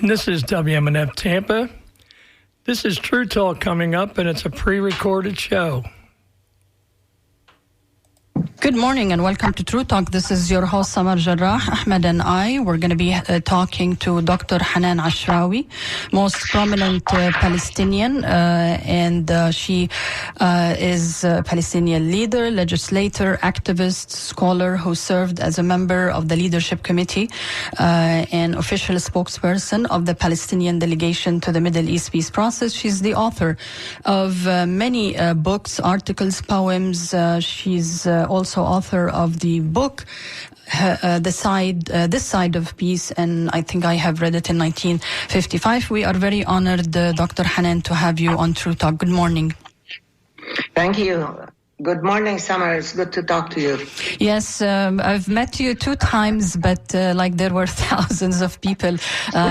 This is WMNF Tampa. This is True Talk coming up, and it's a pre-recorded show. Good morning and welcome to True Talk. This is your host, Samar, Jarrah, Ahmed, and I. We're going to be talking to Dr. Hanan Ashrawi, most prominent Palestinian, and she is a Palestinian leader, legislator, activist, scholar who served as a member of the leadership committee and official spokesperson of the Palestinian delegation to the Middle East peace process. She's the author of many books, articles, poems. She's also author of the book This Side of Peace, and I think I have read it in 1955. We are very honored, Dr. Hanan, to have you on True Talk. Good morning. Thank you. Good morning, Samar. It's good to talk to you. Yes, I've met you 2 times, but there were thousands of people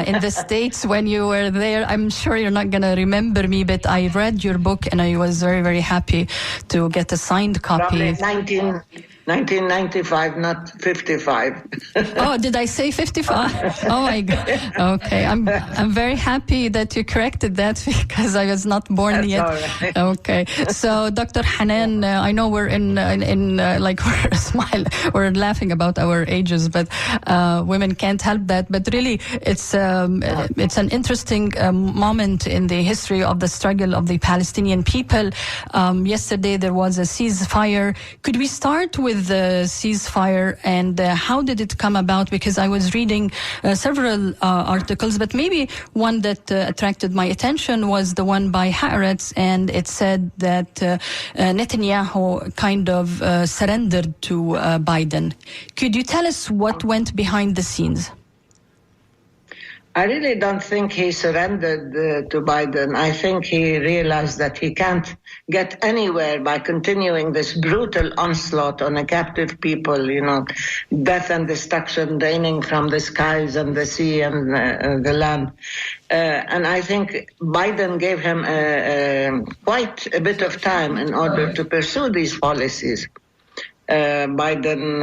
in the States when you were there. I'm sure you're not going to remember me, but I read your book and I was very, very happy to get a signed copy. 1995, not 55. Oh, did I say 55? Oh my God. Okay, I'm very happy that you corrected that because I was not born That's yet. all right. Okay, so Dr. Hanan, I know we're we're laughing about our ages, but women can't help that. But really, it's an interesting moment in the history of the struggle of the Palestinian people. Yesterday there was a ceasefire. Could we start with the ceasefire and how did it come about? Because I was reading several articles, but maybe one that attracted my attention was the one by Haaretz, and it said that Netanyahu kind of surrendered to Biden. Could you tell us what went behind the scenes? I really don't think he surrendered to Biden. I think he realized that he can't get anywhere by continuing this brutal onslaught on a captive people, death and destruction raining from the skies and the sea and the land. And I think Biden gave him quite a bit of time in order to pursue these policies. Biden,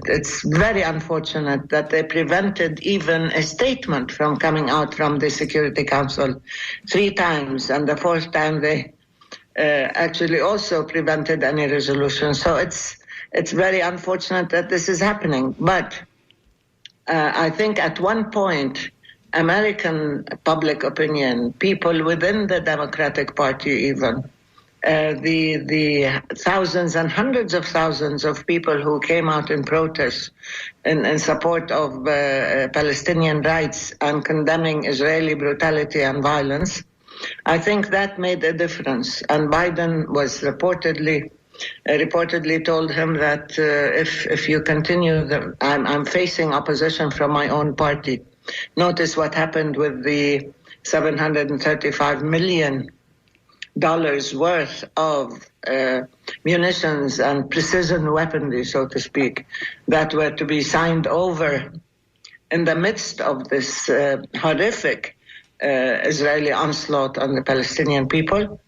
it's very unfortunate that they prevented even a statement from coming out from the Security Council 3 times, and the 4th time they actually also prevented any resolution. So it's very unfortunate that this is happening. But I think at one point, American public opinion, people within the Democratic Party even, the thousands and hundreds of thousands of people who came out in protest in support of Palestinian rights and condemning Israeli brutality and violence, I think that made a difference. And Biden was reportedly told him that if you continue, I'm facing opposition from my own party. Notice what happened with the $735 million worth of munitions and precision weaponry, so to speak, that were to be signed over in the midst of this horrific Israeli onslaught on the Palestinian people.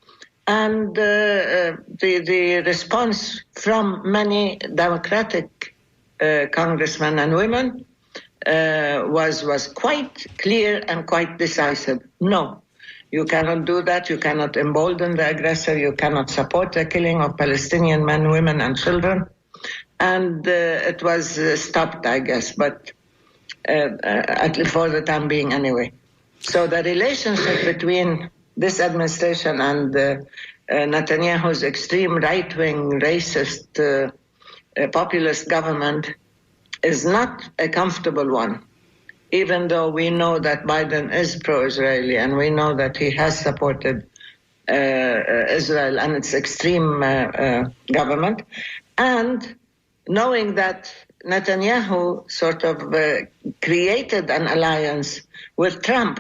And the response from many Democratic congressmen and women was quite clear and quite decisive. No. You cannot do that. You cannot embolden the aggressor. You cannot support the killing of Palestinian men, women, and children. And it was stopped, I guess, but at least for the time being anyway. So the relationship between this administration and Netanyahu's extreme right-wing, racist, populist government is not a comfortable one. Even though we know that Biden is pro-Israeli and we know that he has supported Israel and its extreme government, and knowing that Netanyahu sort of created an alliance with Trump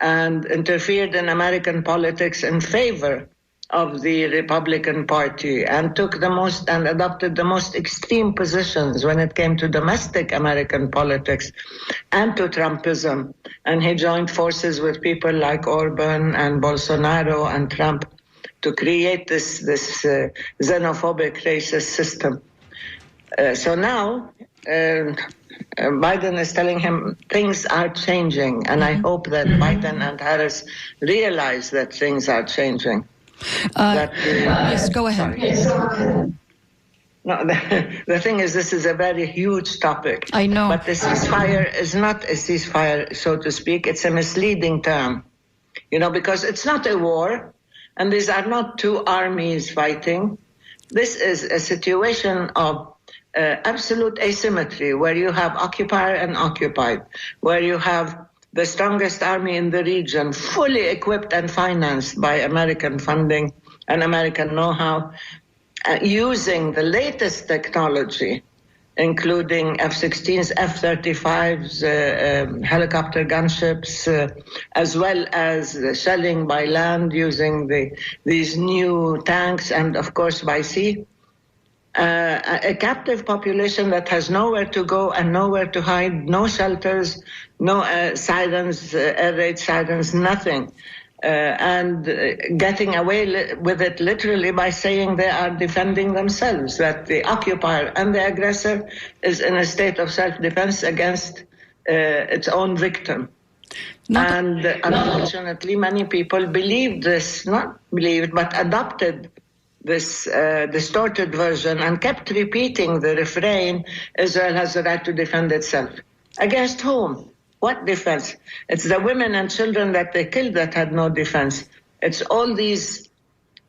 and interfered in American politics in favor of the Republican Party and adopted the most extreme positions when it came to domestic American politics and to Trumpism. And he joined forces with people like Orban and Bolsonaro and Trump to create this xenophobic racist system. So now Biden is telling him things are changing, and I hope that Biden and Harris realize that things are changing. Yes, go ahead. No, the thing is, this is a very huge topic. I know. But the ceasefire is not a ceasefire, so to speak. It's a misleading term, because it's not a war, and these are not two armies fighting. This is a situation of absolute asymmetry, where you have occupier and occupied, where you have the strongest army in the region, fully equipped and financed by American funding and American know-how, using the latest technology, including F-16s, F-35s, helicopter gunships, as well as shelling by land using these new tanks, and of course by sea. A captive population that has nowhere to go and nowhere to hide, no shelters, no sirens, air raid sirens, nothing. And getting away with it literally by saying they are defending themselves, that the occupier and the aggressor is in a state of self-defense against its own victim. Unfortunately, many people believed this, not believed, but adopted this distorted version and kept repeating the refrain, Israel has the right to defend itself. Against whom? What defense? It's the women and children that they killed that had no defense. It's all these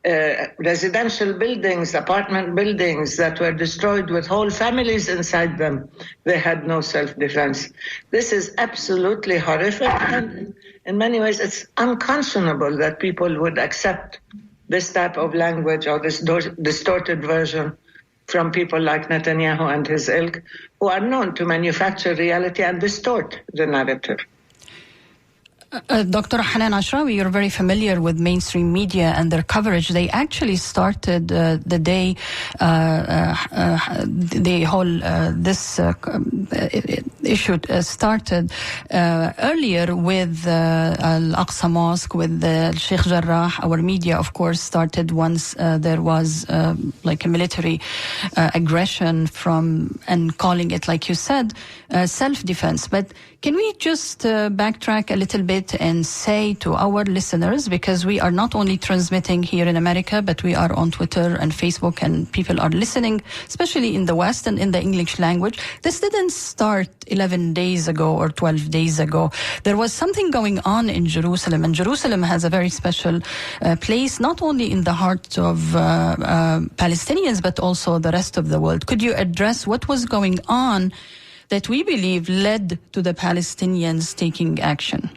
residential buildings, apartment buildings that were destroyed with whole families inside them. They had no self-defense. This is absolutely horrific, and in many ways it's unconscionable that people would accept this type of language or this distorted version from people like Netanyahu and his ilk, who are known to manufacture reality and distort the narrative. Dr. Hanan Ashrawi, you're very familiar with mainstream media and their coverage. They actually started the day the whole this issue started earlier with Al-Aqsa Mosque, with Sheikh Jarrah. Our media, of course, started once there was like a military aggression and calling it, like you said, self-defense. But can we just backtrack a little bit and say to our listeners, because we are not only transmitting here in America, but we are on Twitter and Facebook, and people are listening, especially in the West and in the English language. This didn't start 11 days ago or 12 days ago. There was something going on in Jerusalem, and Jerusalem has a very special place, not only in the heart of Palestinians, but also the rest of the world. Could you address what was going on that we believe led to the Palestinians taking action?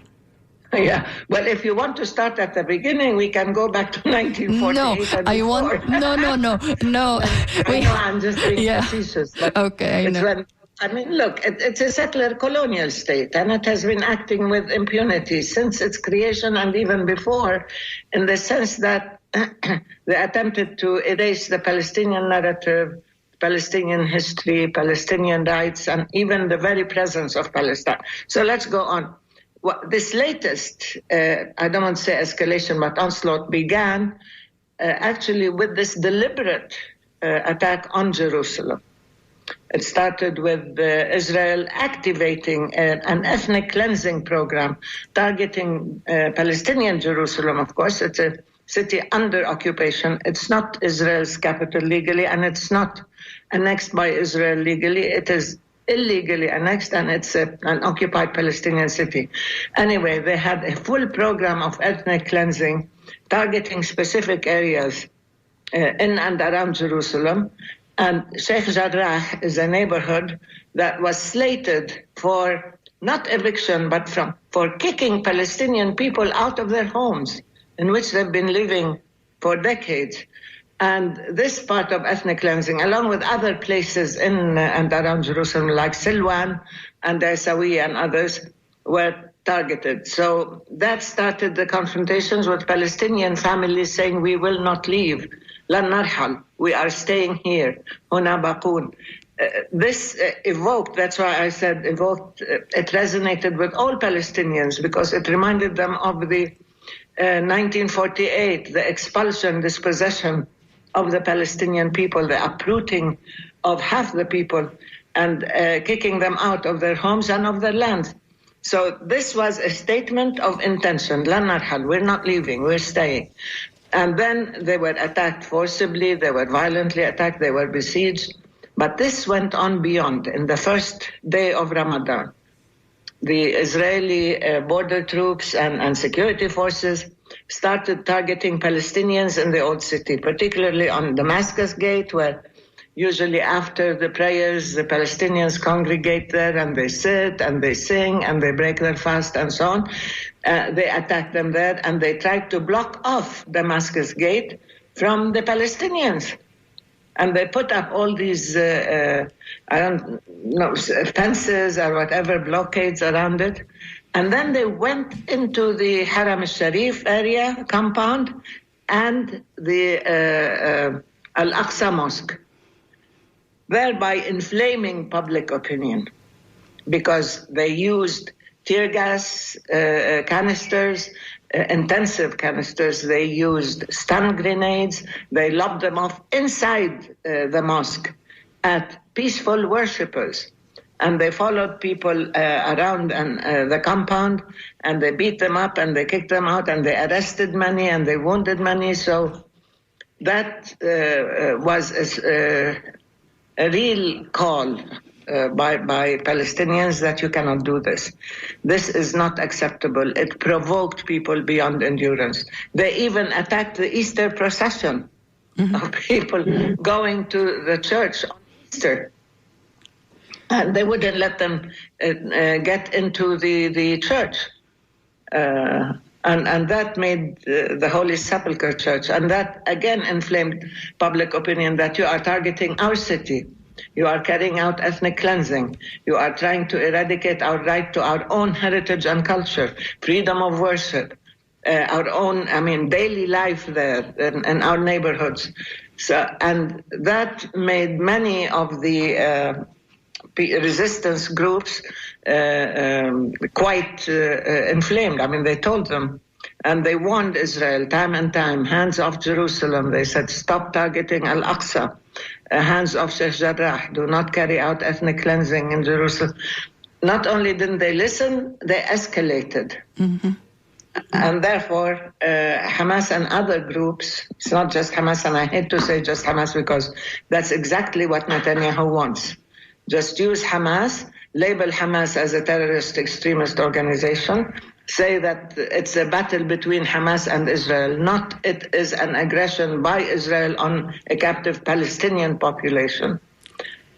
Yeah, well, if you want to start at the beginning, we can go back to 1948. No, I want. No. I know, I'm just being facetious. Okay, I know. Look, it's a settler colonial state, and it has been acting with impunity since its creation and even before, in the sense that they attempted to erase the Palestinian narrative, Palestinian history, Palestinian rights, and even the very presence of Palestine. So let's go on. This latest, I don't want to say escalation, but onslaught began actually with this deliberate attack on Jerusalem. It started with Israel activating an ethnic cleansing program targeting Palestinian Jerusalem, of course. It's a city under occupation. It's not Israel's capital legally, and it's not annexed by Israel legally. It is illegally annexed, and it's an occupied Palestinian city. Anyway, they had a full program of ethnic cleansing targeting specific areas in and around Jerusalem. And Sheikh Jarrah is a neighborhood that was slated for not eviction, but for kicking Palestinian people out of their homes in which they've been living for decades. And this part of ethnic cleansing, along with other places in and around Jerusalem, like Silwan and Aisawi and others, were targeted. So that started the confrontations with Palestinian families saying, we will not leave. Lan narhal. We are staying here. Huna baqoon. This evoked, that's why I said evoked, it resonated with all Palestinians because it reminded them of the 1948, the expulsion, dispossession of the Palestinian people, the uprooting of half the people. and kicking them out of their homes and of their land. So this was a statement of intention. لن نرحل, we're not leaving, we're staying. And then they were attacked forcibly, they were violently attacked, they were besieged. But this went on beyond. In the first day of Ramadan, the Israeli border troops and security forces started targeting Palestinians in the Old City, particularly on Damascus Gate, where usually after the prayers, the Palestinians congregate there and they sit and they sing and they break their fast and so on. They attacked them there and they tried to block off Damascus Gate from the Palestinians. And they put up all these, fences or whatever, blockades around it. And then they went into the Haram al-Sharif area, compound, and the Al-Aqsa Mosque, thereby inflaming public opinion, because they used tear gas canisters, intensive canisters. They used stun grenades. They lobbed them off inside the mosque at peaceful worshippers. And they followed people around the compound, and they beat them up and they kicked them out and they arrested many and they wounded many. So that was a real call by Palestinians that you cannot do this. This is not acceptable. It provoked people beyond endurance. They even attacked the Easter procession of people going to the church on Easter. And they wouldn't let them get into the church. And that made the Holy Sepulchre Church. And that again inflamed public opinion that you are targeting our city. You are carrying out ethnic cleansing. You are trying to eradicate our right to our own heritage and culture, freedom of worship, our own, daily life there in our neighborhoods. So, and that made many of the resistance groups quite inflamed. They told them, and they warned Israel time and time, hands off Jerusalem. They said, stop targeting Al-Aqsa. Hands off Sheikh Jarrah. Do not carry out ethnic cleansing in Jerusalem. Not only didn't they listen, they escalated. Mm-hmm. And therefore, Hamas and other groups, it's not just Hamas, and I hate to say just Hamas because that's exactly what Netanyahu wants. Just use Hamas, label Hamas as a terrorist extremist organization, say that it's a battle between Hamas and Israel, not it is an aggression by Israel on a captive Palestinian population.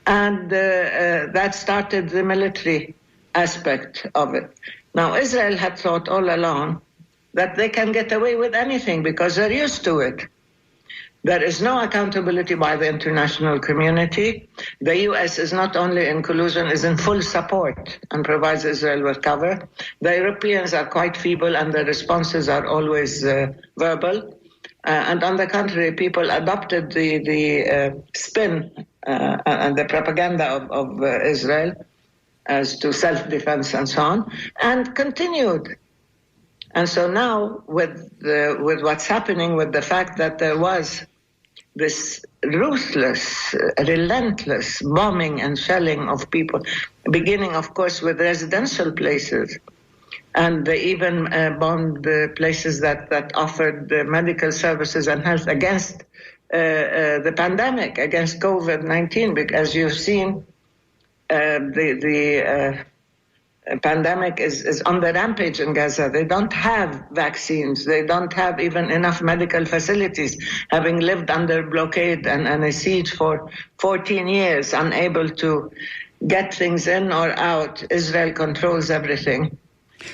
And that started the military aspect of it. Now, Israel had thought all along that they can get away with anything because they're used to it. There is no accountability by the international community. The U.S. is not only in collusion, is in full support and provides Israel with cover. The Europeans are quite feeble and their responses are always verbal. And on the contrary, people adopted the spin and the propaganda of Israel as to self-defense and so on, and continued. And so now, with what's happening, with the fact that there was this ruthless, relentless bombing and shelling of people, beginning, of course, with residential places, and they even bombed places that offered medical services and health against the pandemic, against COVID-19, because you've seen the pandemic is on the rampage in Gaza. They don't have vaccines. They don't have even enough medical facilities, having lived under blockade and a siege for 14 years, unable to get things in or out. Israel controls everything.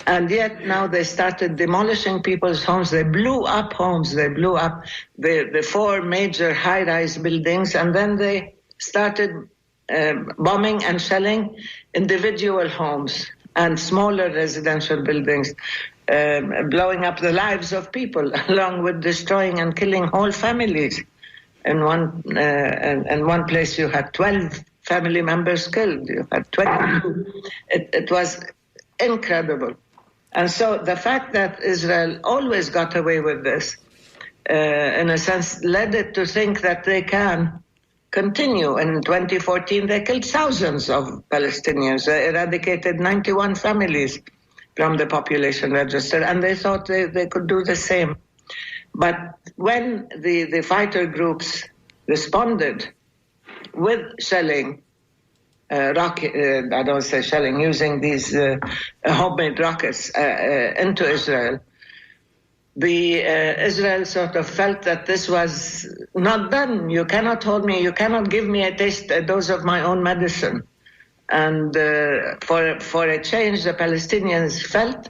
And yet now they started demolishing people's homes. They blew up homes. They blew up the four major high-rise buildings, and then they started bombing and shelling individual homes and smaller residential buildings, blowing up the lives of people, along with destroying and killing whole families. In one place, you had 12 family members killed. You had 22. It was incredible. And so the fact that Israel always got away with this, in a sense, led it to think that they can continue. In 2014, they killed thousands of Palestinians. They eradicated 91 families from the population register, and they thought they could do the same. But when the fighter groups responded with shelling, using these homemade rockets into Israel, Israel sort of felt that this was not done. You cannot hold me, you cannot give me a dose of my own medicine. And for a change, the Palestinians felt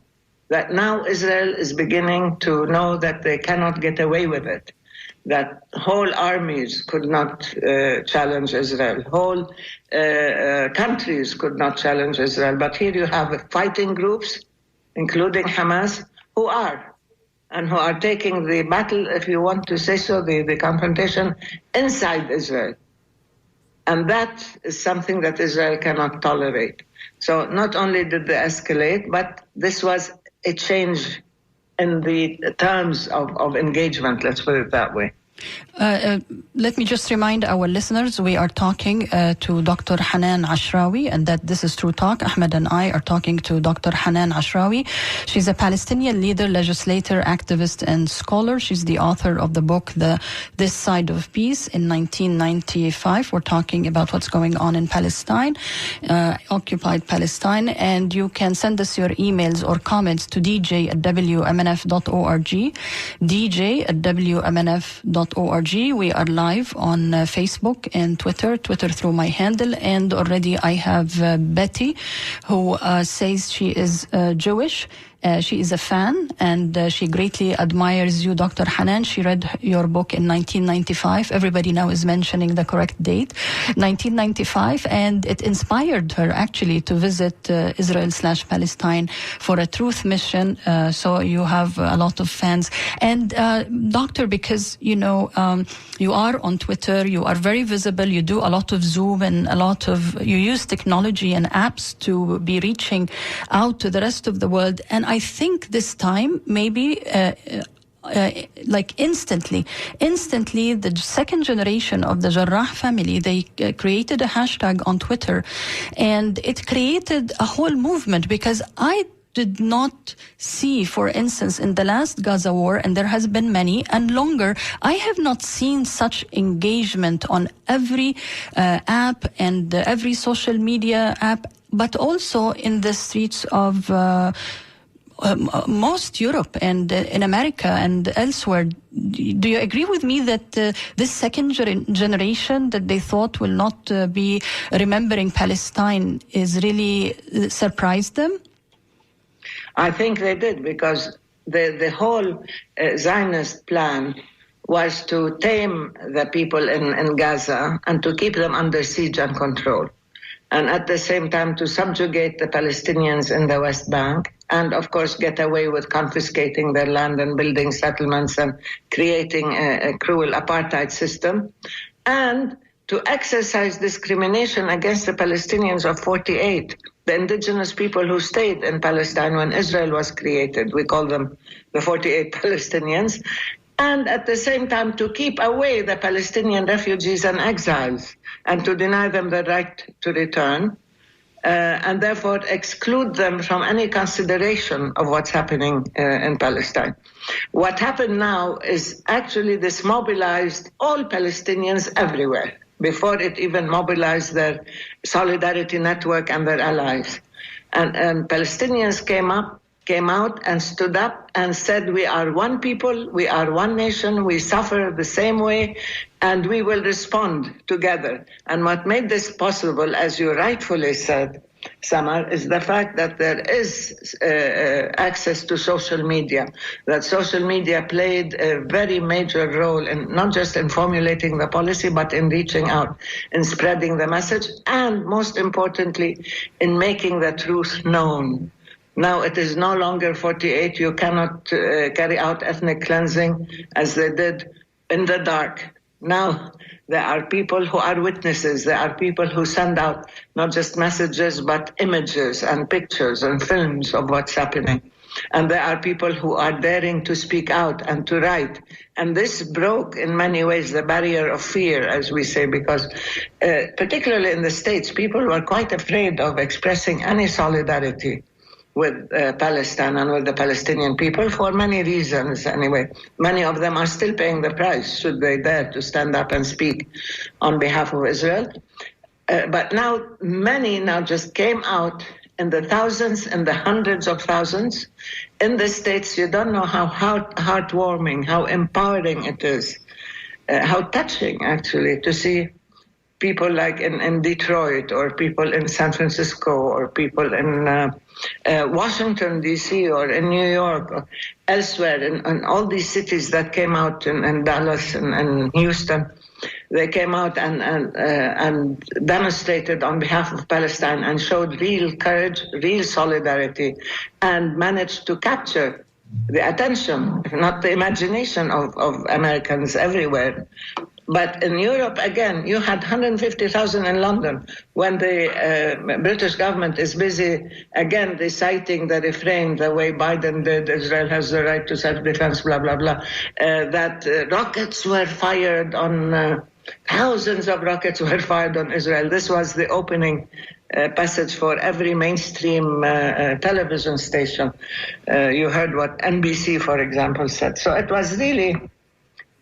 that now Israel is beginning to know that they cannot get away with it, that whole armies could not challenge Israel, whole countries could not challenge Israel. But here you have fighting groups, including Hamas, who are taking the battle, if you want to say so, the confrontation inside Israel. And that is something that Israel cannot tolerate. So not only did they escalate, but this was a change in the terms of engagement, let's put it that way. Let me just remind our listeners, we are talking to Dr. Hanan Ashrawi, and that this is True Talk. Ahmed and I are talking to Dr. Hanan Ashrawi. She's a Palestinian leader, legislator, activist, and scholar. She's the author of the book, This Side of Peace, in 1995. We're talking about what's going on in Palestine, occupied Palestine, and you can send us your emails or comments to dj@wmnf.org, dj@wmnf.org. We are live on Facebook and Twitter through my handle, and already I have Betty, who says she is Jewish. She is a fan, and she greatly admires you, Dr. Hanan. She read your book in 1995. Everybody now is mentioning the correct date, 1995, and it inspired her actually to visit Israel/Palestine for a truth mission. So you have a lot of fans. And Doctor, because you are on Twitter, you are very visible. You do a lot of Zoom and you use technology and apps to be reaching out to the rest of the world. And I think this time, maybe instantly, the second generation of the Jarrah family, they created a hashtag on Twitter, and it created a whole movement, because I did not see, for instance, in the last Gaza war, and there has been many and longer, I have not seen such engagement on every app and every social media app, but also in the streets of most Europe and in America and elsewhere. Do you agree with me that this second generation that they thought will not be remembering Palestine is really surprised them? I think they did, because the whole Zionist plan was to tame the people in Gaza and to keep them under siege and control, and at the same time to subjugate the Palestinians in the West Bank, and of course get away with confiscating their land and building settlements and creating a cruel apartheid system, and to exercise discrimination against the Palestinians of 48, the indigenous people who stayed in Palestine when Israel was created. We call them the 48 Palestinians. And at the same time to keep away the Palestinian refugees and exiles, and to deny them the right to return, and therefore exclude them from any consideration of what's happening in Palestine. What happened now is actually this mobilized all Palestinians everywhere, before it even mobilized their solidarity network and their allies. And Palestinians came out and stood up and said, we are one people, we are one nation, we suffer the same way, and we will respond together. And what made this possible, as you rightfully said, Samar, is the fact that there is access to social media, that social media played a very major role in not just in formulating the policy, but in reaching out, in spreading the message, and most importantly, in making the truth known. Now it is no longer 48. You cannot carry out ethnic cleansing as they did in the dark. Now there are people who are witnesses. There are people who send out not just messages, but images and pictures and films of what's happening. And there are people who are daring to speak out and to write. And this broke, in many ways, the barrier of fear, as we say, because particularly in the States, people were quite afraid of expressing any solidarity with Palestine and with the Palestinian people for many reasons anyway. Many of them are still paying the price, should they dare to stand up and speak on behalf of Israel. But now, many now just came out in the thousands and the hundreds of thousands. In the States, you don't know how heartwarming, how empowering it is, how touching, actually, to see people like in Detroit, or people in San Francisco, or people in Washington, D.C., or in New York, or elsewhere, in all these cities that came out, in Dallas and Houston. They came out and demonstrated on behalf of Palestine and showed real courage, real solidarity, and managed to capture the attention, if not the imagination of Americans everywhere. But in Europe, again, you had 150,000 in London when the British government is busy, again, reciting the refrain the way Biden did, Israel has the right to self-defense, blah, blah, blah, that rockets were fired on, thousands of rockets were fired on Israel. This was the opening passage for every mainstream television station. You heard what NBC, for example, said. So it was really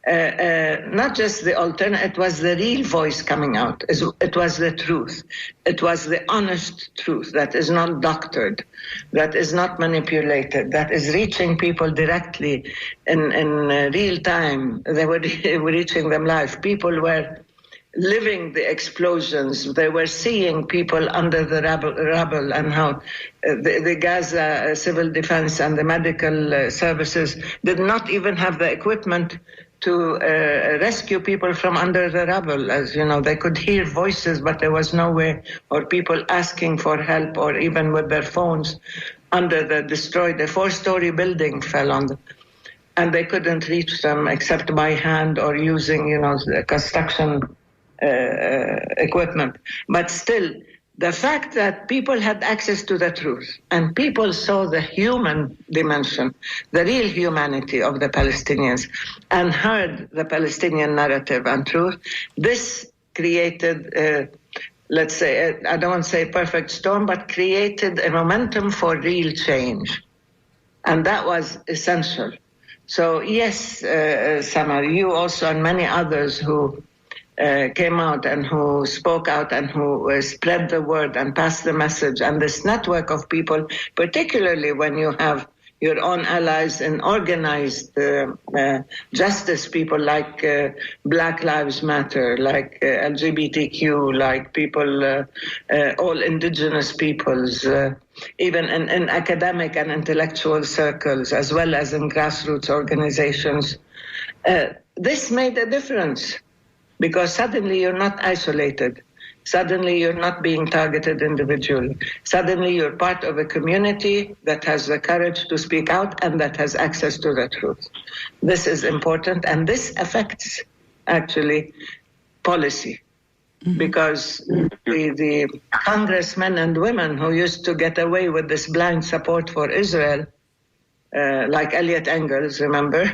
not just the alternate, it was the real voice coming out. It was the truth. It was the honest truth that is not doctored, that is not manipulated, that is reaching people directly in real time. They were reaching them live. People were living the explosions. They were seeing people under the rubble and how the Gaza civil defense and the medical services did not even have the equipment to rescue people from under the rubble. As you know, they could hear voices, but there was no way, or people asking for help, or even with their phones under the destroyed, a 4-story building fell on them. And they couldn't reach them except by hand or using, the construction equipment. But still, the fact that people had access to the truth and people saw the human dimension, the real humanity of the Palestinians, and heard the Palestinian narrative and truth, this created, let's say, I don't want to say a perfect storm, but created a momentum for real change. And that was essential. So yes, Samar, you also and many others who came out and who spoke out and who spread the word and passed the message, and this network of people, particularly when you have your own allies in organized justice people like Black Lives Matter, like LGBTQ, like people, all indigenous peoples, even in academic and intellectual circles, as well as in grassroots organizations. This made a difference. Because suddenly you're not isolated. Suddenly you're not being targeted individually. Suddenly you're part of a community that has the courage to speak out and that has access to the truth. This is important, and this affects, actually, policy. Mm-hmm. Because the congressmen and women who used to get away with this blind support for Israel, like Elliot Engels, remember?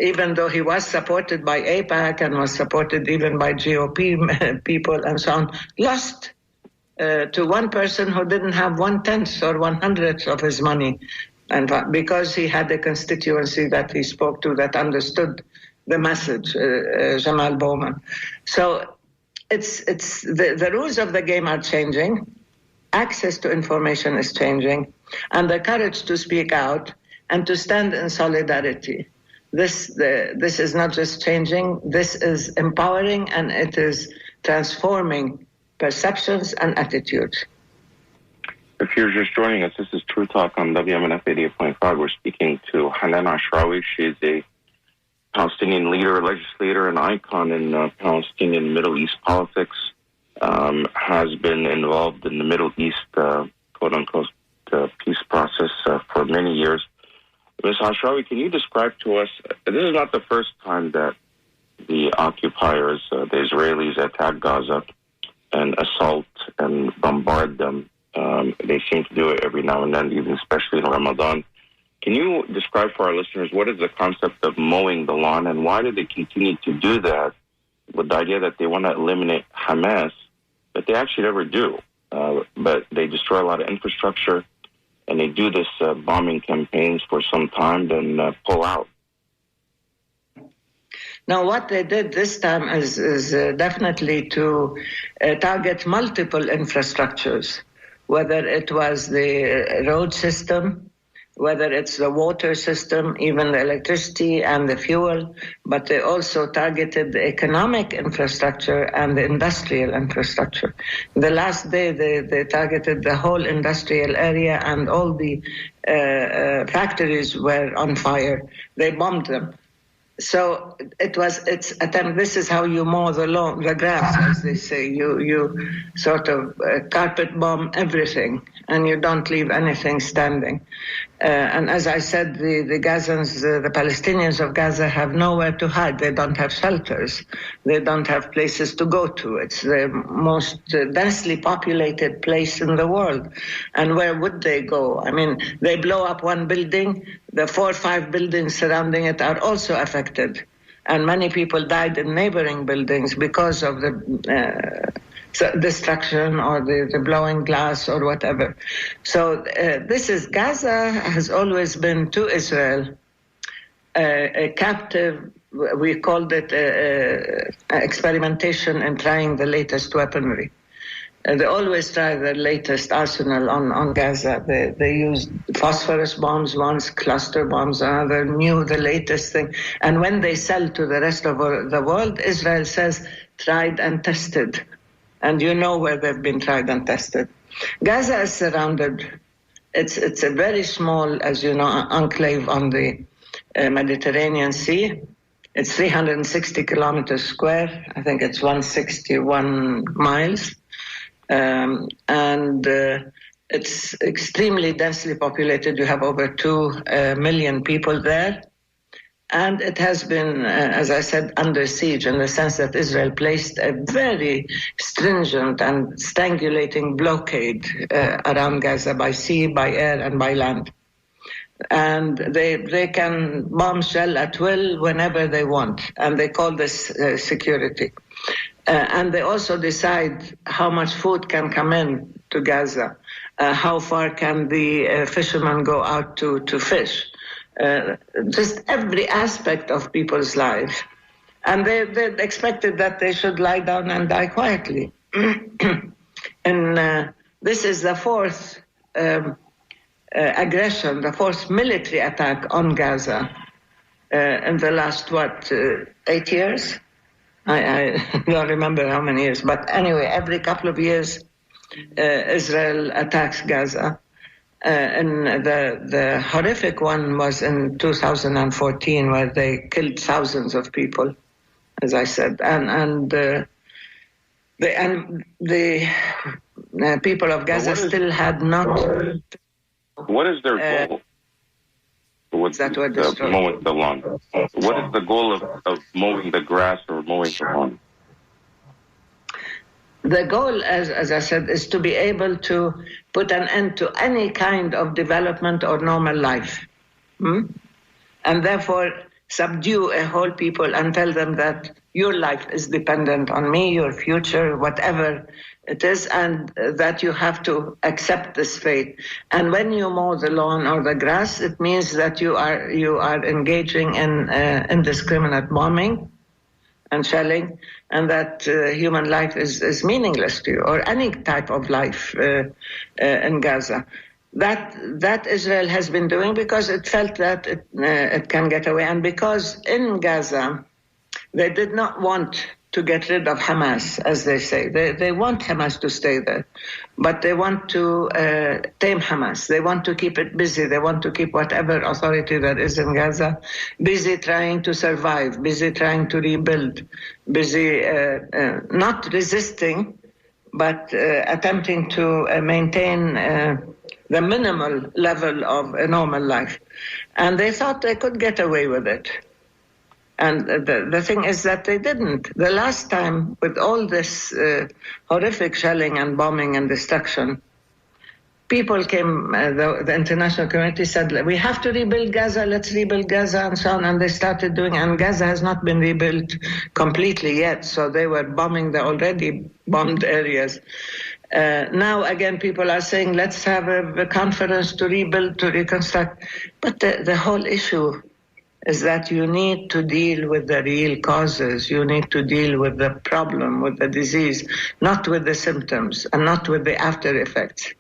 Even though he was supported by AIPAC and was supported even by GOP people and so on, lost to one person who didn't have 1/10 or 1/100 of his money, and because he had a constituency that he spoke to that understood the message, Jamal Bowman. So it's the rules of the game are changing, access to information is changing, and the courage to speak out and to stand in solidarity. This is not just changing, this is empowering, and it is transforming perceptions and attitudes. If you're just joining us, this is True Talk on WMNF 88.5. We're speaking to Hanan Ashrawi. She's a Palestinian leader, legislator, and icon in Palestinian Middle East politics, has been involved in the Middle East, quote-unquote, peace process for many years. Ms. Ashrawi, can you describe to us, this is not the first time that the occupiers, the Israelis, attack Gaza and assault and bombard them They seem to do it every now and then, even especially in Ramadan. Can you describe for our listeners what is the concept of mowing the lawn, and why do they continue to do that with the idea that they want to eliminate Hamas, but they actually never do? But they destroy a lot of infrastructure, and they do this bombing campaigns for some time, then pull out. Now, what they did this time is definitely to target multiple infrastructures, whether it was the road system, whether it's the water system, even the electricity and the fuel, but they also targeted the economic infrastructure and the industrial infrastructure. The last day, they targeted the whole industrial area, and all the factories were on fire. They bombed them. So its attempt. This is how you mow the grass, as they say. You sort of carpet bomb everything, and you don't leave anything standing. And as I said, the Gazans, the Palestinians of Gaza have nowhere to hide. They don't have shelters. They don't have places to go to. It's the most densely populated place in the world. And where would they go? I mean, they blow up one building, the 4 or 5 buildings surrounding it are also affected. And many people died in neighboring buildings because of the destruction or the blowing glass or whatever. So Gaza has always been to Israel a captive. We called it experimentation in trying the latest weaponry. They always try the latest arsenal on Gaza. They used phosphorus bombs once, cluster bombs another, the latest thing. And when they sell to the rest of the world, Israel says tried and tested. And you know where they've been tried and tested. Gaza is surrounded. It's a very small, as you know, enclave on the Mediterranean Sea. It's 360 kilometers square. I think it's 161 miles. And it's extremely densely populated. You have over 2 million people there. And it has been, as I said, under siege in the sense that Israel placed a very stringent and strangulating blockade around Gaza by sea, by air, and by land. And they can bomb shell at will whenever they want. And they call this security. And they also decide how much food can come in to Gaza. How far can the fishermen go out to fish? Just every aspect of people's lives. And they expected that they should lie down and die quietly. And this is the 4th aggression, the 4th military attack on Gaza in the last, 8 years? I don't remember how many years. But anyway, every couple of years, Israel attacks Gaza. And the horrific one was in 2014, where they killed thousands of people, as I said, and the people of Gaza still had not. What is their goal? Mowing the lawn. What is the goal of mowing the grass or mowing the lawn? The goal, as I said, is to be able to put an end to any kind of development or normal life. And therefore subdue a whole people and tell them that your life is dependent on me, your future, whatever it is, and that you have to accept this fate. And when you mow the lawn or the grass, it means that you are engaging in indiscriminate bombing and shelling, and that human life is meaningless to you, or any type of life in Gaza. That Israel has been doing because it felt that it can get away, and because in Gaza they did not want to get rid of Hamas, as they say. They want Hamas to stay there, but they want to tame Hamas. They want to keep it busy. They want to keep whatever authority there is in Gaza busy trying to survive, busy trying to rebuild, busy not resisting, but attempting to maintain the minimal level of a normal life. And they thought they could get away with it. And the thing is that they didn't. The last time, with all this horrific shelling and bombing and destruction, people came, the international community said, we have to rebuild Gaza, let's rebuild Gaza, and so on. And they started doing, and Gaza has not been rebuilt completely yet. So they were bombing the already bombed areas. Now, again, people are saying, let's have a conference to rebuild, to reconstruct. But the whole issue is that you need to deal with the real causes. You need to deal with the problem, with the disease, not with the symptoms and not with the after effects.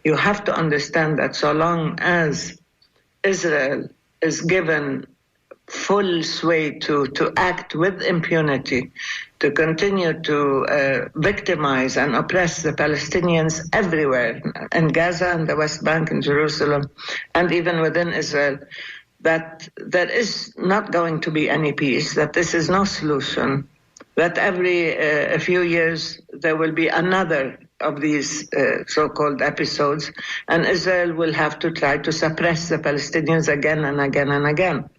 You have to understand that so long as Israel is given full sway to act with impunity, to continue to victimize and oppress the Palestinians everywhere, in Gaza and the West Bank and Jerusalem, and even within Israel, that there is not going to be any peace, that this is no solution, that every a few years there will be another of these so-called episodes, and Israel will have to try to suppress the Palestinians again and again and again.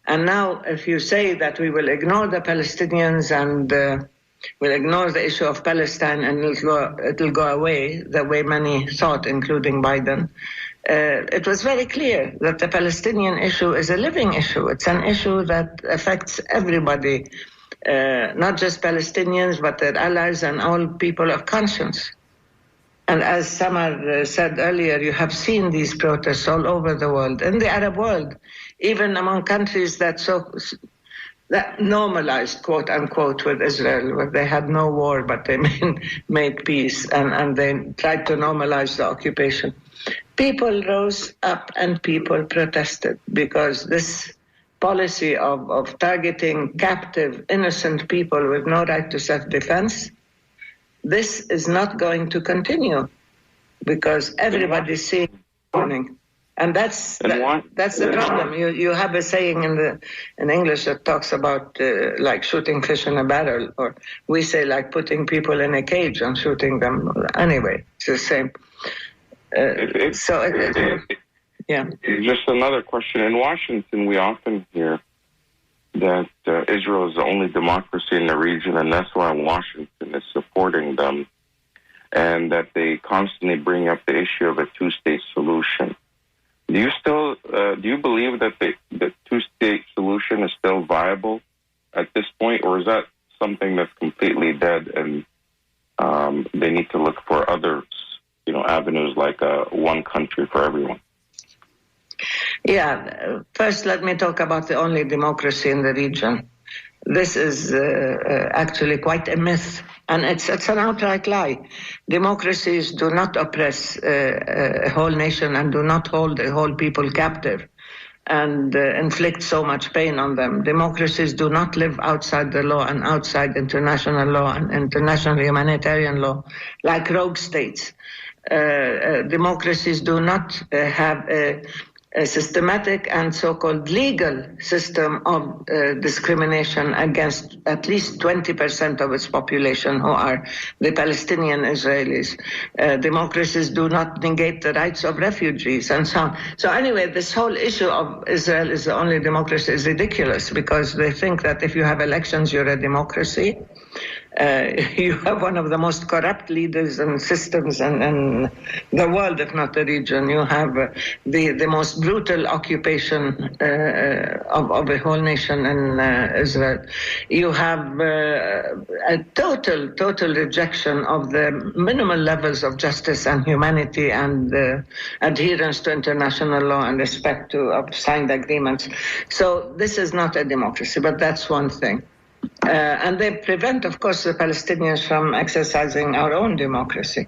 And now, if you say that we will ignore the Palestinians and we'll ignore the issue of Palestine and it'll go away, the way many thought, including Biden, it was very clear that the Palestinian issue is a living issue. It's an issue that affects everybody, not just Palestinians, but their allies and all people of conscience. And as Samar said earlier, you have seen these protests all over the world, in the Arab world, even among countries that normalized, quote unquote, with Israel, where they had no war, but they made peace, and they tried to normalize the occupation. People rose up and people protested because this policy of targeting captive, innocent people with no right to self-defense, this is not going to continue because everybody's seeing warning. And that's the problem. You have a saying in English that talks about like shooting fish in a barrel, or we say like putting people in a cage and shooting them. Anyway, it's the same. Yeah. Just another question. In Washington, we often hear that Israel is the only democracy in the region, and that's why Washington is supporting them, and that they constantly bring up the issue of a two-state solution. Do you believe that the two-state solution is still viable at this point, or is that something that's completely dead and they need to look for other, avenues like one country for everyone? Yeah, first let me talk about the only democracy in the region. This is actually quite a myth, and it's an outright lie. Democracies do not oppress a whole nation and do not hold a whole people captive and inflict so much pain on them. Democracies do not live outside the law and outside international law and international humanitarian law like rogue states. Democracies do not have a systematic and so-called legal system of discrimination against at least 20% of its population, who are the Palestinian Israelis. Democracies do not negate the rights of refugees and so on. So anyway, this whole issue of Israel is the only democracy is ridiculous because they think that if you have elections, you're a democracy. You have one of the most corrupt leaders and systems in the world, if not the region. You have the most brutal occupation of a whole nation in Israel. You have a total rejection of the minimal levels of justice and humanity and adherence to international law and respect of signed agreements. So this is not a democracy, but that's one thing. And they prevent, of course, the Palestinians from exercising our own democracy.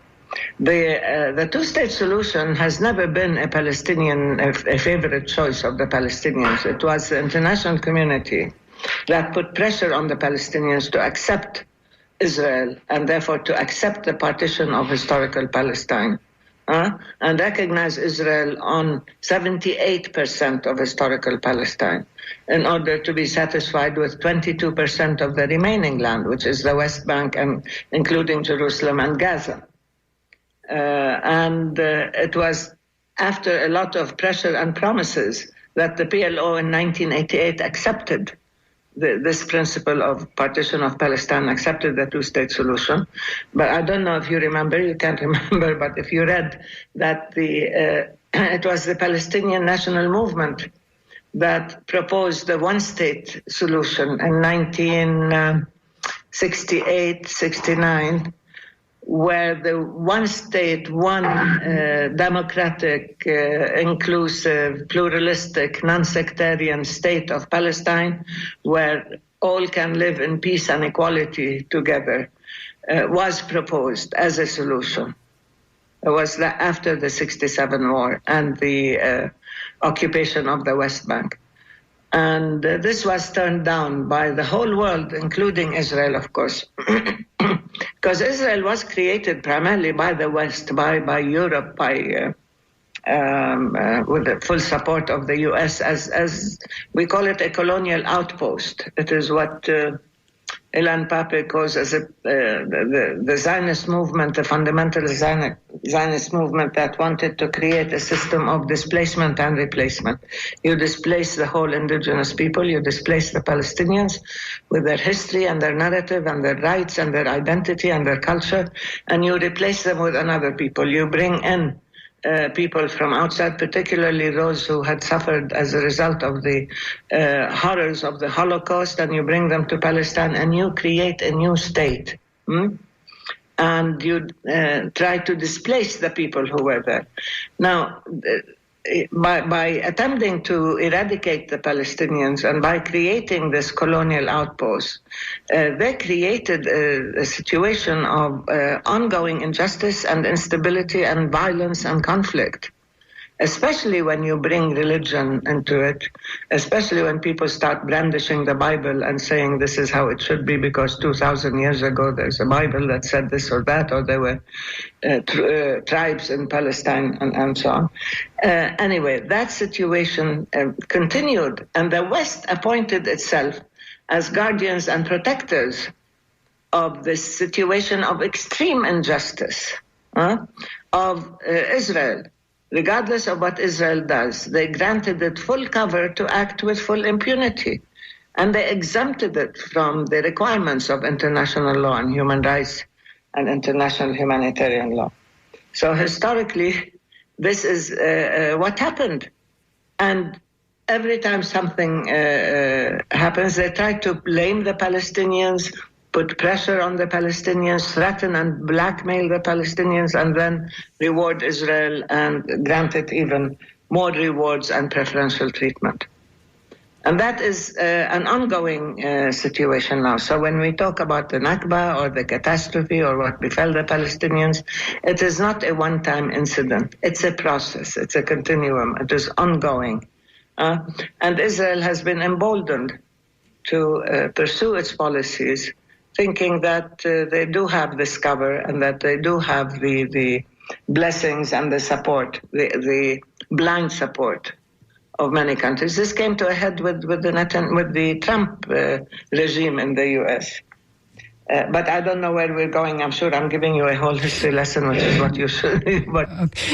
The two-state solution has never been a favorite choice of the Palestinians. It was the international community that put pressure on the Palestinians to accept Israel and therefore to accept the partition of historical Palestine. And recognize Israel on 78% of historical Palestine in order to be satisfied with 22% of the remaining land, which is the West Bank, and including Jerusalem and Gaza. It was after a lot of pressure and promises that the PLO in 1988 accepted this principle of partition of Palestine, accepted the two-state solution. But I don't know if you remember, you can't remember, but if you read that it was the Palestinian National Movement that proposed the one-state solution in 1968, 69, where the one state, one democratic, inclusive, pluralistic, non-sectarian state of Palestine, where all can live in peace and equality together, was proposed as a solution. It was after the 67 war and the occupation of the West Bank. And this was turned down by the whole world, including Israel, of course. Because Israel was created primarily by the West, by Europe, with the full support of the U.S. as we call it, a colonial outpost. It is what Ilan Pape calls as the Zionist movement, the fundamental Zionist movement that wanted to create a system of displacement and replacement. You displace the whole indigenous people, you displace the Palestinians with their history and their narrative and their rights and their identity and their culture, and you replace them with another people. You bring in people from outside, particularly those who had suffered as a result of the horrors of the Holocaust, and you bring them to Palestine and you create a new state. And you try to displace the people who were there. Now, by attempting to eradicate the Palestinians and by creating this colonial outpost, they created a situation of ongoing injustice and instability and violence and conflict, especially when you bring religion into it, especially when people start brandishing the Bible and saying this is how it should be because 2,000 years ago there's a Bible that said this or that, or there were tribes in Palestine and so on. Anyway, that situation continued, and the West appointed itself as guardians and protectors of this situation of extreme injustice of Israel. Regardless of what Israel does, they granted it full cover to act with full impunity. And they exempted it from the requirements of international law and human rights and international humanitarian law. So historically, this is what happened. And every time something happens, they try to blame the Palestinians, put pressure on the Palestinians, threaten and blackmail the Palestinians, and then reward Israel and grant it even more rewards and preferential treatment. And that is an ongoing situation now. So when we talk about the Nakba or the catastrophe or what befell the Palestinians, it is not a one-time incident. It's a process. It's a continuum. It is ongoing. And Israel has been emboldened to pursue its policies, thinking that they do have this cover and that they do have the blessings and the support, the blind support of many countries. This came to a head with the Trump regime in the U.S. But I don't know where we're going. I'm sure I'm giving you a whole history lesson, which is what you should. But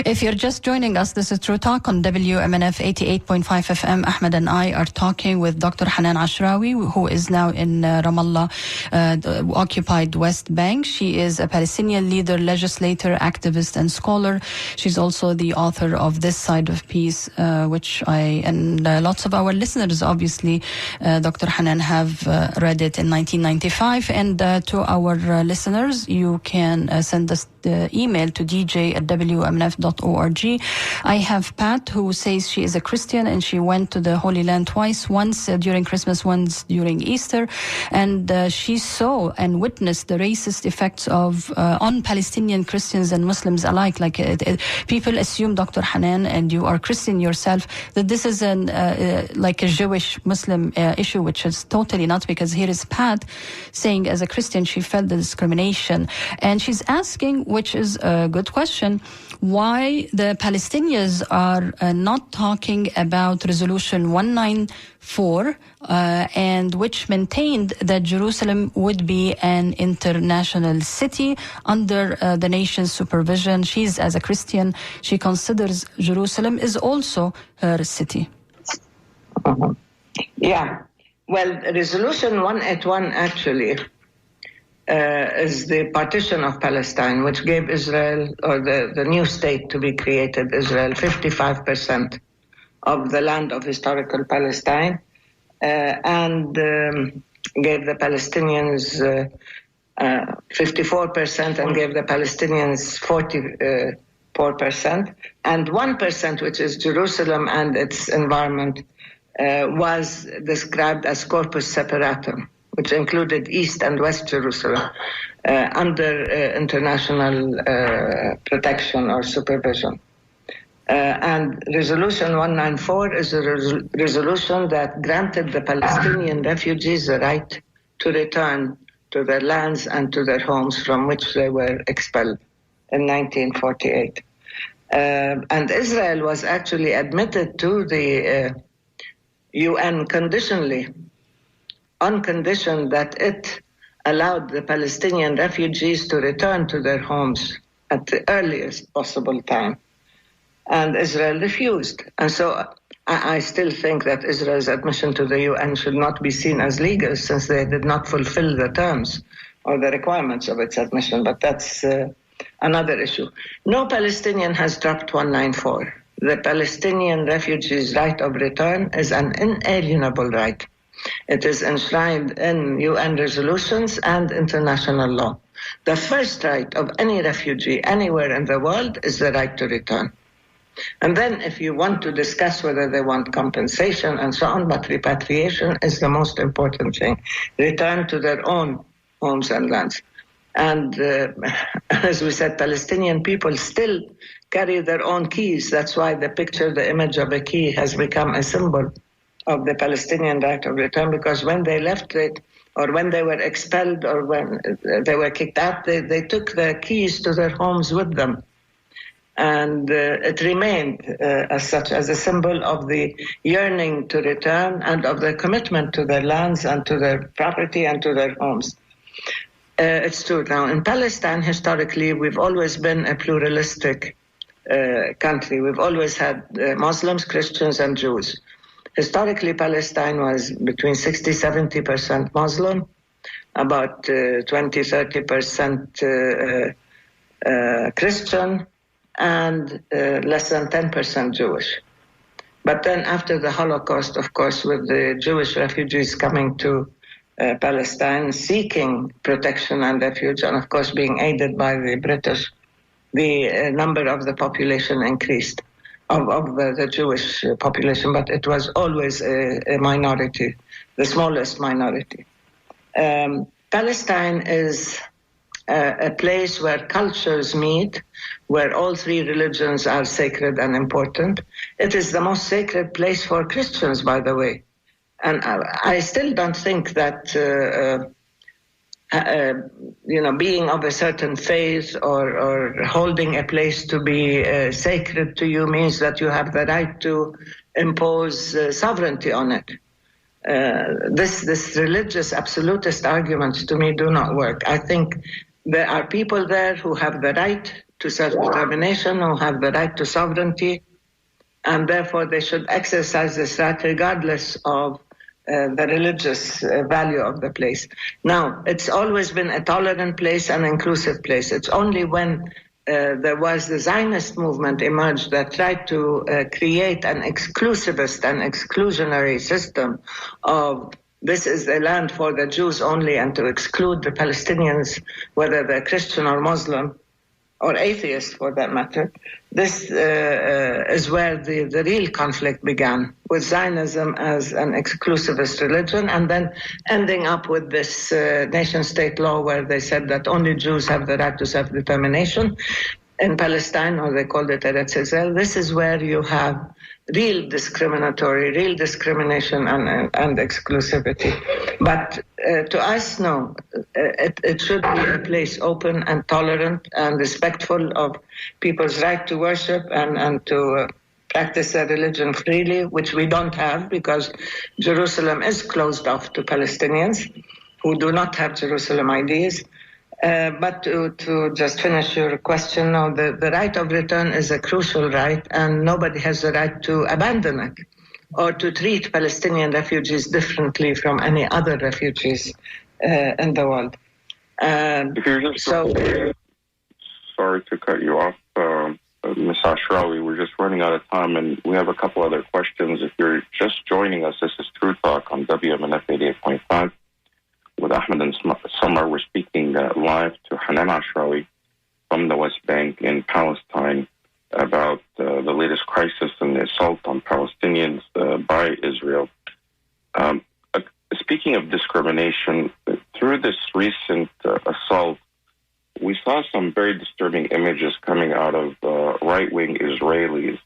if you're just joining us, this is True Talk on WMNF 88.5 FM. Ahmed and I are talking with Dr. Hanan Ashrawi, who is now in Ramallah, the occupied West Bank. She is a Palestinian leader, legislator, activist, and scholar. She's also the author of This Side of Peace, which I and lots of our listeners, obviously, Dr. Hanan, have read it in 1995. And to our listeners, you can send us the email to dj@wmnf.org. I have Pat, who says she is a Christian and she went to the Holy Land twice, once during Christmas, once during Easter, and she saw and witnessed the racist effects of on Palestinian Christians and Muslims alike. Like people assume, Dr. Hanan, and you are Christian yourself, that this is like a Jewish Muslim issue, which is totally not, because here is Pat saying as a Christian she felt the discrimination, and she's asking, which is a good question, why the Palestinians are not talking about Resolution 194 and which maintained that Jerusalem would be an international city under the nation's supervision. She's, as a Christian, she considers Jerusalem is also her city. Yeah. Well, Resolution 181 actually is the partition of Palestine, which gave Israel, or the new state to be created, Israel, 55% of the land of historical Palestine, and gave the Palestinians 54% and gave the Palestinians 44%, and 1%, which is Jerusalem and its environment, was described as corpus separatum, which included East and West Jerusalem under international protection or supervision. And Resolution 194 is a resolution that granted the Palestinian refugees the right to return to their lands and to their homes from which they were expelled in 1948. And Israel was actually admitted to the UN conditionally, on condition that it allowed the Palestinian refugees to return to their homes at the earliest possible time. And Israel refused. And so I still think that Israel's admission to the UN should not be seen as legal, since they did not fulfill the terms or the requirements of its admission. But that's another issue. No Palestinian has dropped 194. The Palestinian refugees' right of return is an inalienable right. It is enshrined in UN resolutions and international law. The first right of any refugee anywhere in the world is the right to return. And then if you want to discuss whether they want compensation and so on, but repatriation is the most important thing. Return to their own homes and lands. And as we said, Palestinian people still carry their own keys. That's why the picture, the image of a key has become a symbol of the Palestinian right of return, because when they left it, or when they were expelled, or when they were kicked out, they took the keys to their homes with them. And it remained as such, as a symbol of the yearning to return and of their commitment to their lands and to their property and to their homes. It's true. Now, in Palestine, historically, we've always been a pluralistic country. We've always had Muslims, Christians, and Jews. Historically, Palestine was between 60-70% Muslim, about 20-30% Christian, and less than 10% Jewish. But then after the Holocaust, of course, with the Jewish refugees coming to Palestine, seeking protection and refuge, and of course being aided by the British, the number of the population increased, of the Jewish population, but it was always a minority, the smallest minority. Palestine is a place where cultures meet, where all three religions are sacred and important. It is the most sacred place for Christians, by the way. And I still don't think that, being of a certain faith or holding a place to be sacred to you means that you have the right to impose sovereignty on it. This religious absolutist arguments to me do not work. I think there are people there who have the right to self-determination, who have the right to sovereignty, and therefore they should exercise this right regardless of the religious value of the place. Now, it's always been a tolerant place, an inclusive place. It's only when there was the Zionist movement emerged that tried to create an exclusivist and exclusionary system of this is a land for the Jews only, and to exclude the Palestinians, whether they're Christian or Muslim, or atheist for that matter. This is where the real conflict began, with Zionism as an exclusivist religion, and then ending up with this nation-state law where they said that only Jews have the right to self-determination in Palestine, or they called it Eretz Israel. This is where you have real discrimination and exclusivity. But to us, no, it should be a place open and tolerant and respectful of people's right to worship and to practice their religion freely, which we don't have because Jerusalem is closed off to Palestinians who do not have Jerusalem IDs. But to just finish your question, no, the right of return is a crucial right, and nobody has the right to abandon it or to treat Palestinian refugees differently from any other refugees in the world. If you're just sorry to cut you off, Ms. Ashrawi, we're just running out of time, and we have a couple other questions. If you're just joining us, this is True Talk on WMNF 88.5 with Ahmed and Samar. We're speaking live to Hanan Ashrawi from the West Bank in Palestine about the latest crisis and the assault on Palestinians by Israel. Speaking of discrimination, through this recent assault, we saw some very disturbing images coming out of right-wing Israelis.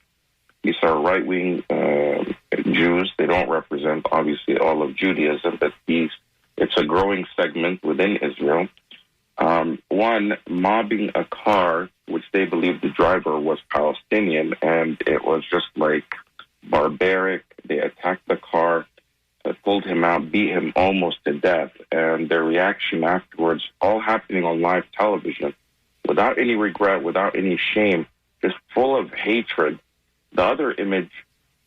These are right-wing Jews. They don't represent, obviously, all of Judaism, but it's a growing segment within Israel. One, mobbing a car, which they believe the driver was Palestinian, and it was just like barbaric. They attacked the car, pulled him out, beat him almost to death, and their reaction afterwards, all happening on live television, without any regret, without any shame, just full of hatred. The other image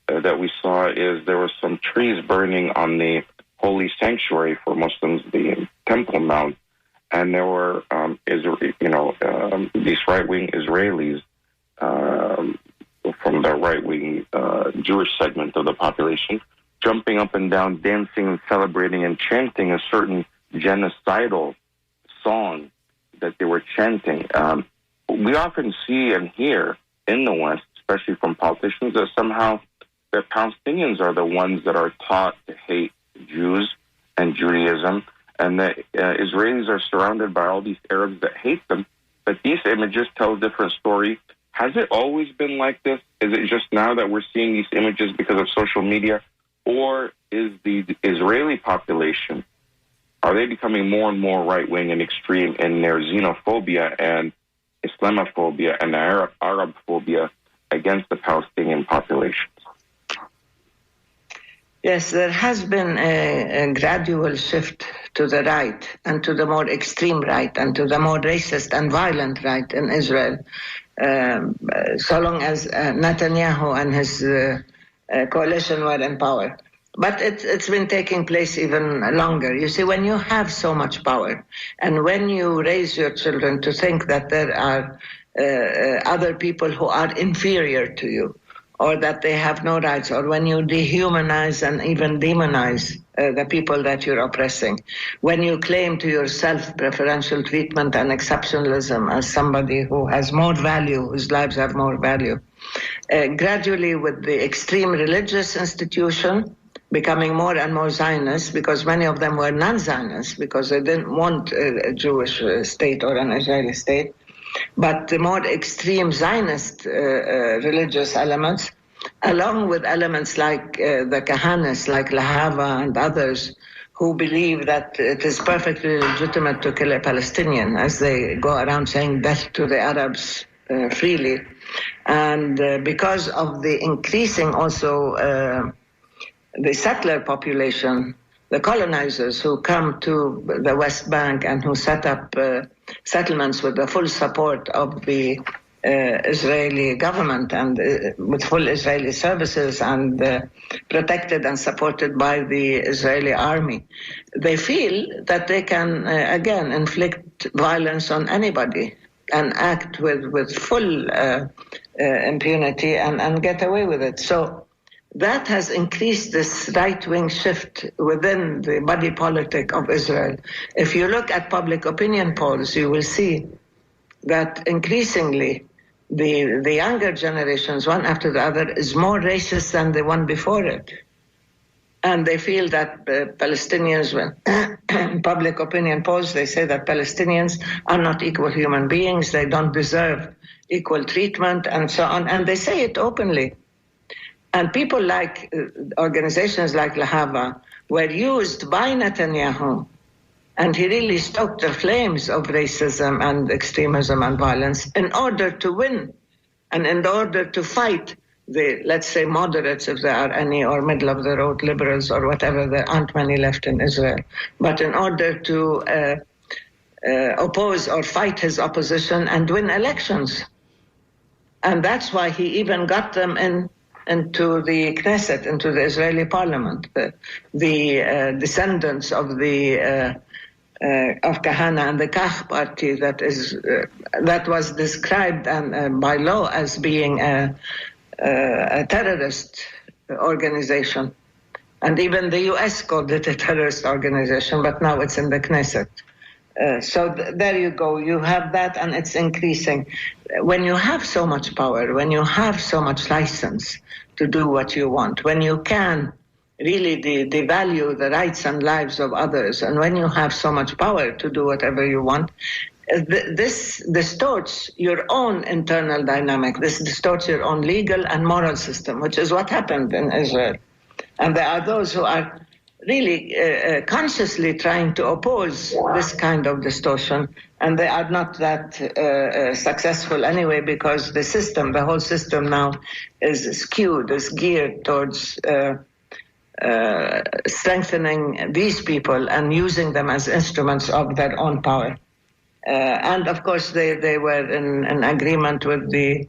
that we saw is there were some trees burning on the holy sanctuary for Muslims, the Temple Mount, and there were, these right-wing Israelis from the right-wing Jewish segment of the population jumping up and down, dancing and celebrating and chanting a certain genocidal song that they were chanting. We often see and hear in the West, especially from politicians, that somehow the Palestinians are the ones that are taught to hate Jews and Judaism, and the Israelis are surrounded by all these Arabs that hate them. But these images tell a different story. Has it always been like this? Is it just now that we're seeing these images because of social media? Or is the Israeli population, are they becoming more and more right-wing and extreme in their xenophobia and Islamophobia and Arab phobia against the Palestinian population? Yes, there has been a gradual shift to the right and to the more extreme right and to the more racist and violent right in Israel, so long as Netanyahu and his coalition were in power. But it's been taking place even longer. You see, when you have so much power and when you raise your children to think that there are other people who are inferior to you, or that they have no rights, or when you dehumanize and even demonize the people that you're oppressing, when you claim to yourself preferential treatment and exceptionalism as somebody who has more value, whose lives have more value, gradually with the extreme religious institution becoming more and more Zionist, because many of them were non-Zionists, because they didn't want a Jewish state or an Israeli state, but the more extreme Zionist religious elements, along with elements like the Kahanists, like Lahava and others, who believe that it is perfectly legitimate to kill a Palestinian, as they go around saying death to the Arabs freely. And because of the increasing also the settler population, the colonizers who come to the West Bank and who set up settlements with the full support of the Israeli government and with full Israeli services and protected and supported by the Israeli army, they feel that they can, again, inflict violence on anybody and act with full impunity and get away with it. So that has increased this right-wing shift within the body politic of Israel. If you look at public opinion polls, you will see that increasingly the younger generations, one after the other, is more racist than the one before it. And they feel that Palestinians, when in public opinion polls, they say that Palestinians are not equal human beings, they don't deserve equal treatment, and so on. And they say it openly. And people like organizations like Lahava were used by Netanyahu, and he really stoked the flames of racism and extremism and violence in order to win and in order to fight the, let's say, moderates, if there are any, or middle-of-the-road liberals or whatever. There aren't many left in Israel. But in order to oppose or fight his opposition and win elections. And that's why he even got them in into the Knesset, into the Israeli parliament. The descendants of the of Kahana and the Kach party that was described by law as being a terrorist organization. And even the U.S. called it a terrorist organization, but now it's in the Knesset. There you go. You have that, and it's increasing. When you have so much power, when you have so much license to do what you want, when you can really devalue the rights and lives of others, and when you have so much power to do whatever you want, this distorts your own internal dynamic. This distorts your own legal and moral system, which is what happened in Israel. And there are those who are really consciously trying to oppose this kind of distortion, and they are not that successful anyway, because the whole system now is skewed, is geared towards strengthening these people and using them as instruments of their own power. And of course they were in agreement with the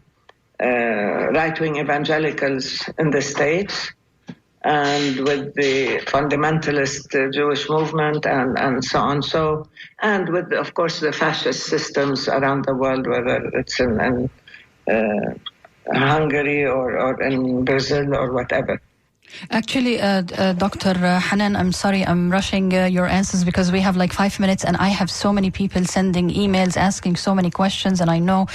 right-wing evangelicals in the States, and with the fundamentalist Jewish movement and so on. And with, of course, the fascist systems around the world, whether it's in Hungary or in Brazil or whatever. Actually, Dr. Hanan, I'm sorry, I'm rushing your answers because we have like 5 minutes and I have so many people sending emails, asking so many questions, and I know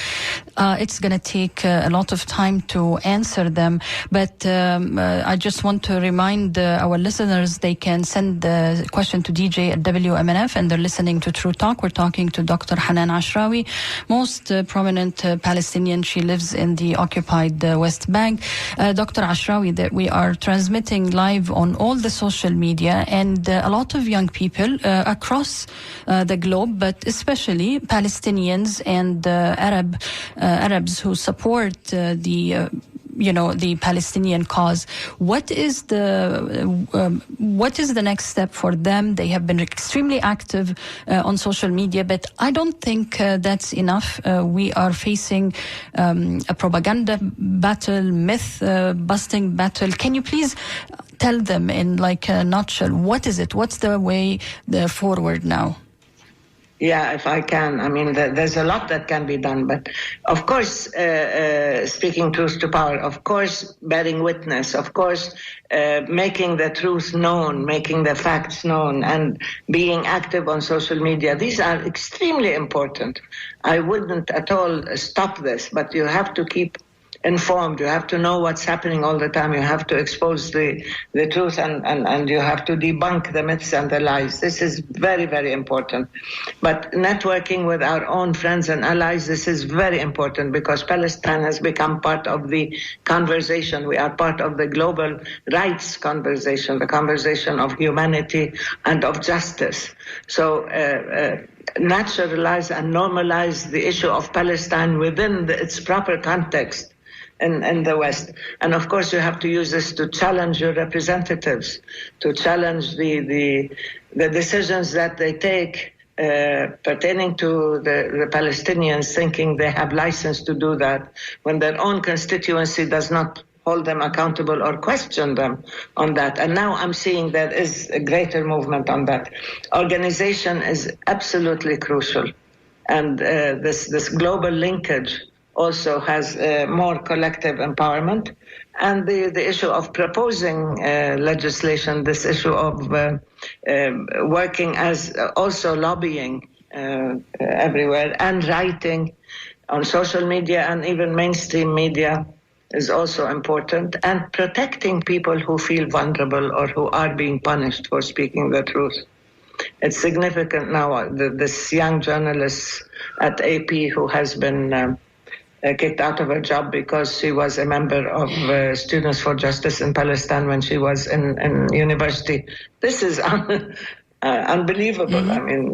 it's going to take a lot of time to answer them. But I just want to remind our listeners they can send the question to DJ at WMNF, and they're listening to True Talk. We're talking to Dr. Hanan Ashrawi, most prominent Palestinian. She lives in the occupied West Bank. Dr. Ashrawi, that we are transmitting live on all the social media, and a lot of young people across the globe, but especially Palestinians and Arabs who support the Palestinian cause. What is the next step for them? They have been extremely active on social media, but I don't think that's enough. We are facing a propaganda battle, myth busting battle. Can you please tell them in like a nutshell, what is it? What's the way forward now? Yeah, if I can. I mean, there's a lot that can be done. But, of course, speaking truth to power, of course, bearing witness, of course, making the truth known, making the facts known, and being active on social media. These are extremely important. I wouldn't at all stop this, but you have to keep informed. You have to know what's happening all the time. You have to expose the truth, and you have to debunk the myths and the lies. This is very, very important. But networking with our own friends and allies, this is very important, because Palestine has become part of the conversation. We are part of the global rights conversation, the conversation of humanity and of justice. So naturalize and normalize the issue of Palestine within its proper context in the West. And of course you have to use this to challenge your representatives, to challenge the decisions that they take pertaining to the Palestinians, thinking they have license to do that when their own constituency does not hold them accountable or question them on that. And now I'm seeing there is a greater movement on that. Organization is absolutely crucial. And this global linkage also has more collective empowerment. And the issue of proposing legislation, this issue of working as also lobbying everywhere, and writing on social media and even mainstream media is also important, and protecting people who feel vulnerable or who are being punished for speaking the truth. It's significant now, this young journalist at AP who has been kicked out of her job because she was a member of Students for Justice in Palestine when she was in university. This is unbelievable. Mm-hmm. I mean,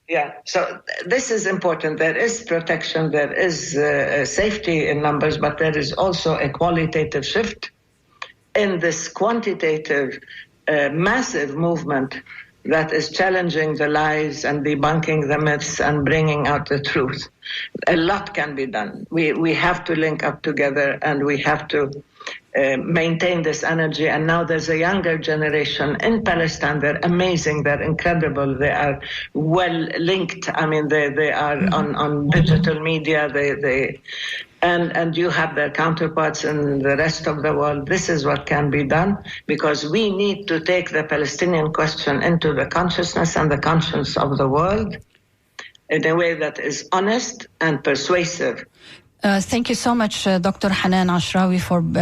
yeah. So this is important. There is protection, there is safety in numbers, but there is also a qualitative shift in this quantitative, massive movement that is challenging the lies and debunking the myths and bringing out the truth. A lot can be done. We have to link up together, and we have to maintain this energy. And now there's a younger generation in Palestine. They're amazing. They're incredible. They are well linked. I mean, they are on digital media. And you have their counterparts in the rest of the world. This is what can be done, because we need to take the Palestinian question into the consciousness and the conscience of the world in a way that is honest and persuasive. Thank you so much, Dr. Hanan Ashrawi, for